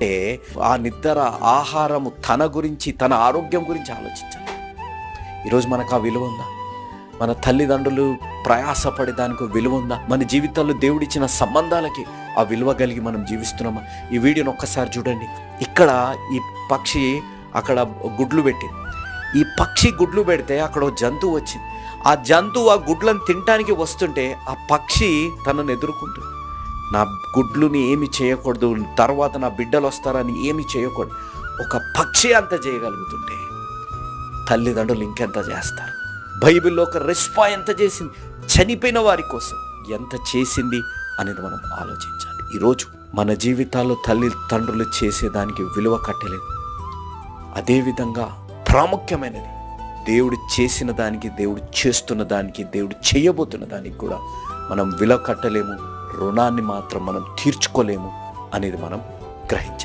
అంటే ఆ నిద్ర, ఆహారము, తన గురించి, తన ఆరోగ్యం గురించి ఆలోచించాలి. ఈరోజు మనకు ఆ విలువ ఉందా? మన తల్లిదండ్రులు ప్రయాసపడే దానికి విలువ ఉందా? మన జీవితాల్లో దేవుడిచ్చిన సంబంధాలకి ఆ విలువ కలిగి మనం జీవిస్తున్నామా? ఈ వీడియోని ఒక్కసారి చూడండి. ఇక్కడ ఈ పక్షి అక్కడ గుడ్లు పెట్టింది. ఈ పక్షి గుడ్లు పెడితే అక్కడ ఒక జంతువు వచ్చింది. ఆ జంతువు ఆ గుడ్లను తినడానికి వస్తుంటే ఆ పక్షి తనను ఎదుర్కొంటుంది. నా గుడ్లుని ఏమి చేయకూడదు, తర్వాత నా బిడ్డలు వస్తారని ఏమి చేయకూడదు. ఒక పక్షి అంత చేయగలుగుతుంటే తల్లిదండ్రులు ఇంకెంత చేస్తారు? బైబిల్లో ఒక రెస్పా ఎంత చేసింది, చనిపోయిన వారి కోసం ఎంత చేసింది అనేది మనం ఆలోచించాలి. ఈరోజు మన జీవితాల్లో తల్లిదండ్రులు చేసేదానికి విలువ కట్టలేదు. అదేవిధంగా ప్రాముఖ్యమైనది దేవుడు చేసిన దానికి, దేవుడు చేస్తున్న దానికి, దేవుడు చేయబోతున్న దానికి కూడా మనం విలువ కట్టలేము. రుణాన్ని మాత్రం మనం తీర్చుకోలేము అనేది మనం గ్రహించాలి.